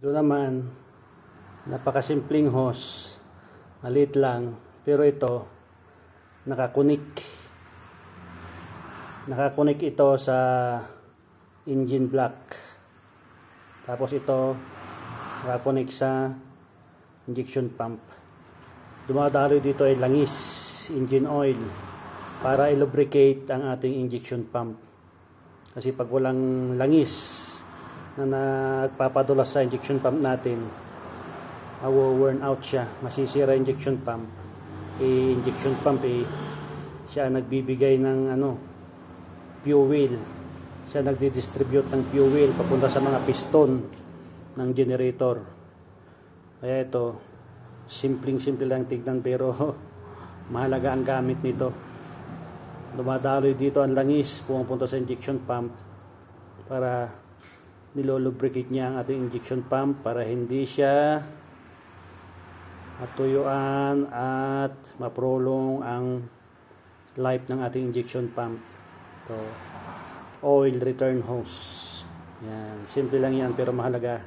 Ito naman, napakasimpleng hose, maliit lang, pero ito, nakakunik ito sa engine block. Tapos ito, nakakunik sa injection pump. Dumadaloy dito ay langis, engine oil, para i-lubricate ang ating injection pump. Kasi pag walang langis na nagpapadulas sa injection pump natin, worn out siya, masisira injection pump. Injection pump siya nagbibigay ng fuel, siya nagdi-distribute ng fuel papunta sa mga piston ng generator. Kaya ito, simple lang tignan, pero mahalaga ang gamit nito. Dumadaloy dito ang langis, pumupunta sa injection pump para nilolubricate niya ang ating injection pump para hindi siya matuyuan at maprolong ang life ng ating injection pump. Ito, oil return hose. Yan, simple lang yan pero mahalaga.